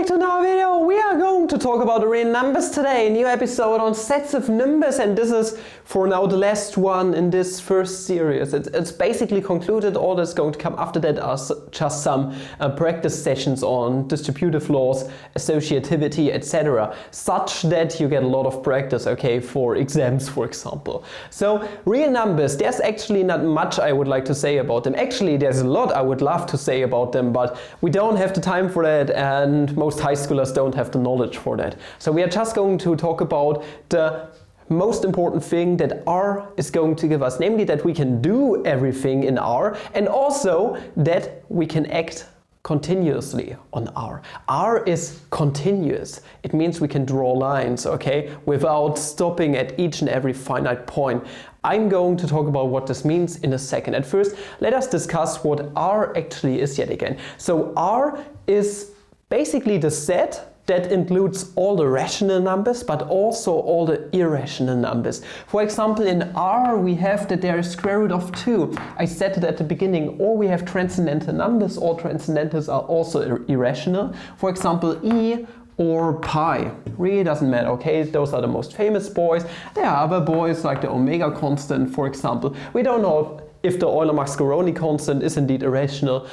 back to another video. We are going to talk about real numbers today. A new episode on sets of numbers, and this is for now the last one in this first series. It's basically concluded. All that's going to come after that are just some practice sessions on distributive laws, associativity, etc. such that you get a lot of practice, okay, for exams, for example. So real numbers, there's actually not much I would like to say about them. Actually, there's a lot I would love to say about them, but we don't have the time for that, and most high schoolers don't have the knowledge for that. So we are just going to talk about the most important thing that R is going to give us, namely that we can do everything in R, and also that we can act continuously on R. R is continuous. It means we can draw lines, okay, without stopping at each and every finite point. I'm going to talk about what this means in a second. At first, let us discuss what R actually is yet again. So R is basically the set that includes all the rational numbers, but also all the irrational numbers. For example, in R, we have that there is square root of 2. I said it at the beginning, or we have transcendental numbers. All transcendentals are also irrational. For example, E or pi. Really doesn't matter, okay? Those are the most famous boys. There are other boys like the omega constant, for example. We don't know if the Euler-Mascheroni constant is indeed irrational.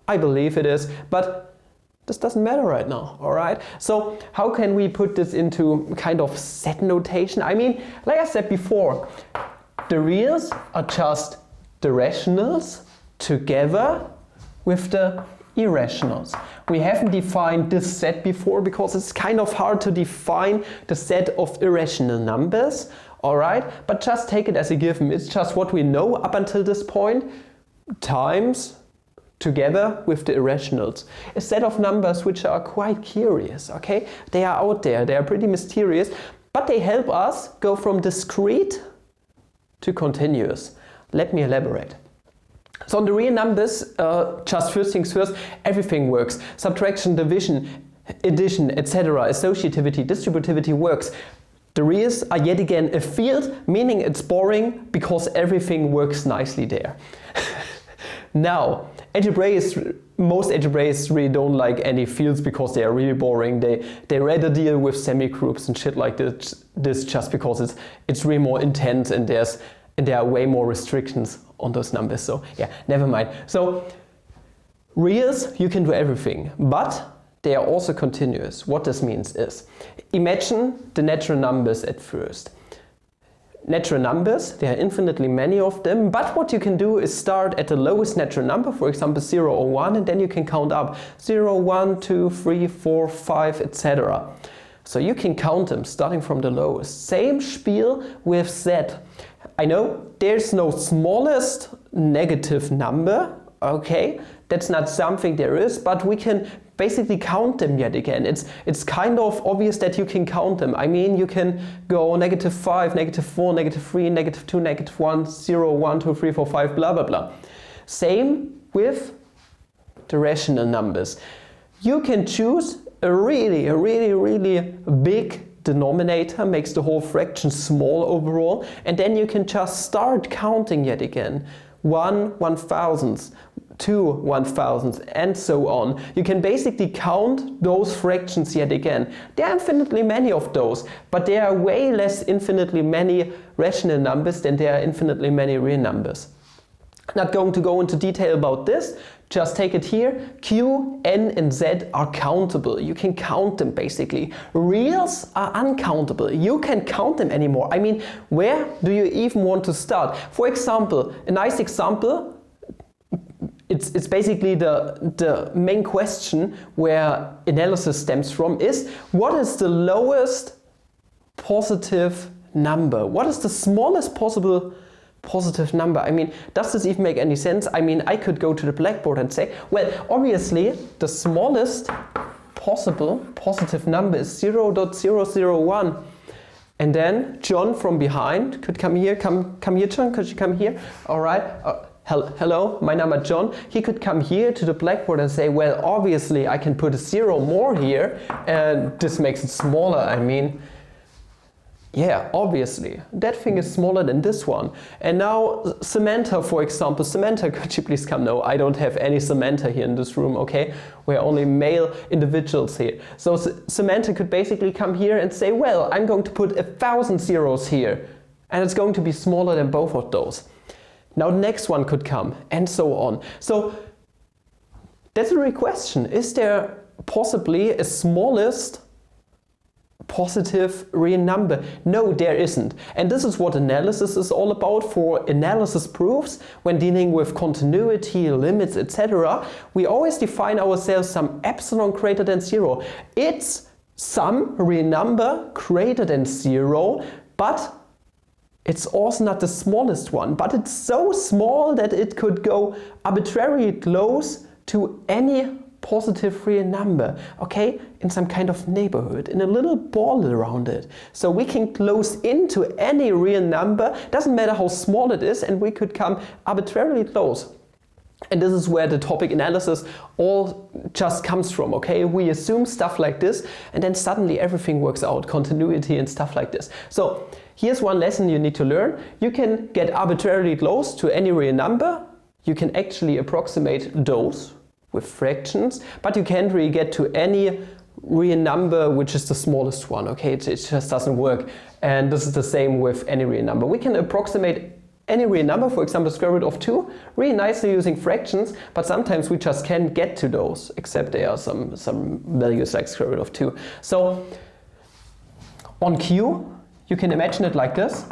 I believe it is, but this doesn't matter right now, all right? So how can we put this into kind of set notation? I mean, like I said before, the reals are just the rationals together with the irrationals. We haven't defined this set before because it's kind of hard to define the set of irrational numbers, all right? But just take it as a given. It's just what we know up until this point times together with the irrationals. A set of numbers which are quite curious, okay? They are out there, they are pretty mysterious, but they help us go from discrete to continuous. Let me elaborate. So on the real numbers, just first things first, everything works. Subtraction, division, addition, etc., associativity, distributivity works. The reals are yet again a field, meaning it's boring because everything works nicely there. Now, most algebraists really don't like any fields because they are really boring. They rather deal with semigroups and shit like this just because it's really more intense, and there are way more restrictions on those numbers. So yeah, never mind. So reals, you can do everything, but they are also continuous. What this means is, imagine the natural numbers at first. Natural numbers, there are infinitely many of them, but what you can do is start at the lowest natural number, for example 0 or 1, and then you can count up 0, 1, 2, 3, 4, 5, etc. So you can count them starting from the lowest. Same spiel with Z. I know there's no smallest negative number, okay, that's not something there is, but we can basically count them yet again. It's kind of obvious that you can count them. I mean, you can go -5, -4, -3, -2, -1, 0, 1, 2, 3, 4, 5, blah, blah, blah. Same with the rational numbers. You can choose a really big denominator, makes the whole fraction small overall, and then you can just start counting yet again. 1 1,000th, 2 1,000th, and so on. You can basically count those fractions yet again. There are infinitely many of those, but there are way less infinitely many rational numbers than there are infinitely many real numbers. Not going to go into detail about this, just take it here. Q, N, and Z are countable. You can count them basically. Reals are uncountable. You can't count them anymore. I mean, where do you even want to start? For example, a nice example, it's basically the main question where analysis stems from is, what is the lowest positive number? What is the smallest possible positive number? I mean, does this even make any sense? I mean, I could go to the blackboard and say, well, obviously the smallest possible positive number is 0.001. And then John from behind could come here. Come here, John, could you come here? All right. Hello, my name is John. He could come here to the blackboard and say, well, obviously I can put a 0 more here and this makes it smaller. I mean, Yeah, obviously. That thing is smaller than this one. And now Samantha, for example. Samantha, could you please come? No, I don't have any Samantha here in this room, okay? We're only male individuals here. So Samantha could basically come here and say, well, I'm going to put 1,000 zeros here. And it's going to be smaller than both of those. Now the next one could come, and so on. So that's a real question. Is there possibly a smallest positive real number? No, there isn't. And this is what analysis is all about. For analysis proofs, when dealing with continuity, limits, etc., we always define ourselves some epsilon greater than 0. It's some real number greater than 0, but it's also not the smallest one. But it's so small that it could go arbitrarily close to any positive real number, okay, in some kind of neighborhood, in a little ball around it. So we can close into any real number, doesn't matter how small it is, and we could come arbitrarily close. And this is where the topic analysis all just comes from, okay? We assume stuff like this, and then suddenly everything works out, continuity and stuff like this. So here's one lesson you need to learn. You can get arbitrarily close to any real number. You can actually approximate those with fractions, but you can't really get to any real number which is the smallest one, okay? It just doesn't work. And this is the same with any real number. We can approximate any real number, for example, square root of 2, really nicely using fractions, but sometimes we just can't get to those, except there are some values like square root of 2. So on Q, you can imagine it like this.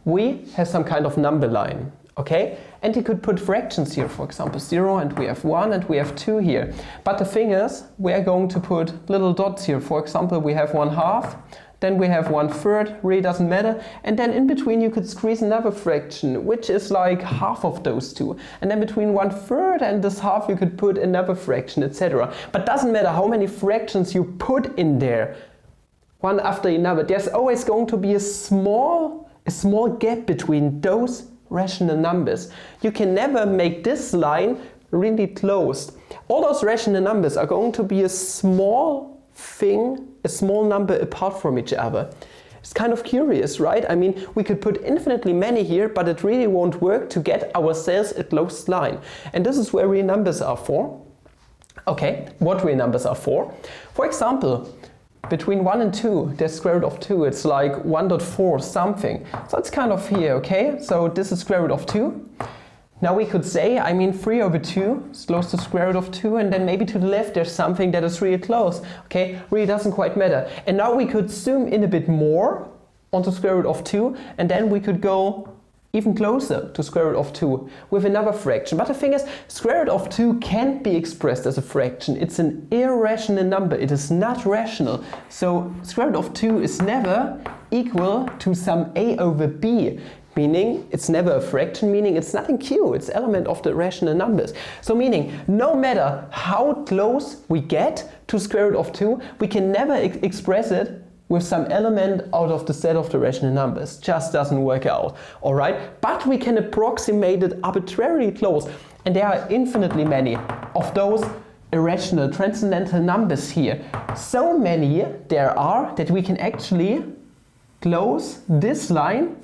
We have some kind of number line, okay? And you could put fractions here, for example, 0, and we have 1, and we have 2 here. But the thing is, we are going to put little dots here. For example, we have 1/2, then we have 1/3, really doesn't matter. And then in between you could squeeze another fraction, which is like half of those two. And then between 1/3 and this half you could put another fraction, etc. But doesn't matter how many fractions you put in there, one after another, there's always going to be a small gap between those rational numbers. You can never make this line really closed. All those rational numbers are going to be a small thing, a small number apart from each other. It's kind of curious, right? I mean, we could put infinitely many here, but it really won't work to get ourselves a closed line. And this is where real numbers are for. Okay, what real numbers are for? For example, between 1 and 2, there's square root of 2. It's like 1.4 something. So it's kind of here, okay? So this is square root of 2. Now we could say, I mean, 3/2 is close to square root of 2, and then maybe to the left there's something that is really close. Okay, really doesn't quite matter. And now we could zoom in a bit more onto square root of 2, and then we could go even closer to square root of 2 with another fraction. But the thing is, square root of 2 can't be expressed as a fraction. It's an irrational number. It is not rational. So square root of 2 is never equal to some a over b. Meaning it's never a fraction, meaning it's not in Q, it's element of the rational numbers. So meaning no matter how close we get to square root of 2, we can never express it with some element out of the set of the rational numbers. Just doesn't work out, alright? But we can approximate it arbitrarily close. And there are infinitely many of those irrational transcendental numbers here. So many there are that we can actually close this line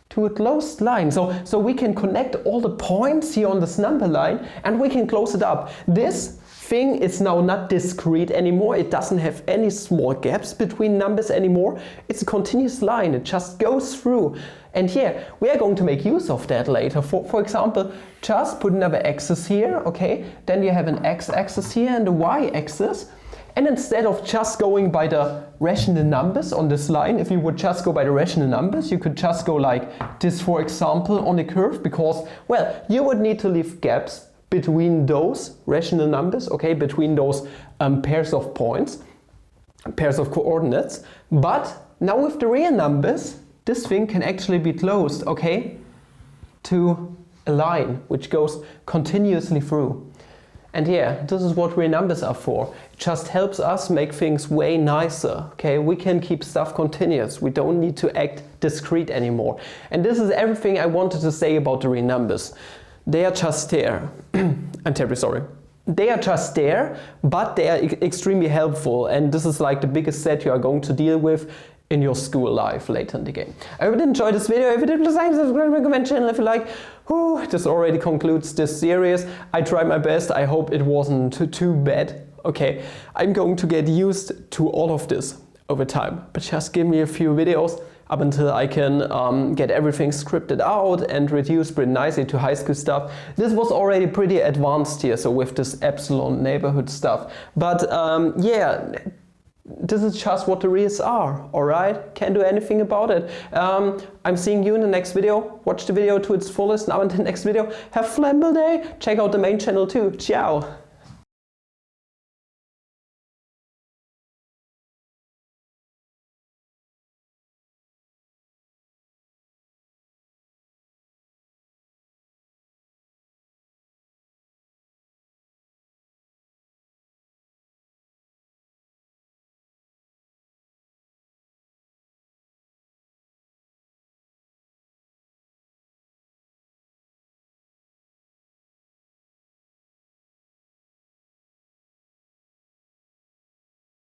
to a closed line. So we can connect all the points here on this number line and we can close it up. This thing is now not discrete anymore. It doesn't have any small gaps between numbers anymore. It's a continuous line. It just goes through. And here, we are going to make use of that later. For example, just put another axis here, okay? Then you have an x-axis here and a y-axis. And instead of just going by the rational numbers on this line, if you would just go by the rational numbers, you could just go like this, for example, on the curve, because, well, you would need to leave gaps between those rational numbers, okay, between those pairs of points, pairs of coordinates. But now with the real numbers, this thing can actually be closed, okay, to a line which goes continuously through. And yeah, this is what real numbers are for. It just helps us make things way nicer, okay? We can keep stuff continuous. We don't need to act discrete anymore. And this is everything I wanted to say about the real numbers. They are just there. I'm terribly sorry. They are just there, but they are extremely helpful. And this is like the biggest set you are going to deal with in your school life later in the game. I hope you enjoyed this video. If you did, please like, subscribe, and comment channel if you like. This already concludes this series. I tried my best. I hope it wasn't too bad. Okay, I'm going to get used to all of this over time, but just give me a few videos up until I can get everything scripted out and reduce pretty nicely to high school stuff. This was already pretty advanced here, so with this epsilon neighborhood stuff. But yeah, this is just what the reals are, alright? Can't do anything about it. I'm seeing you in the next video. Watch the video to its fullest. Now in the next video, have a flammable day. Check out the main channel too. Ciao!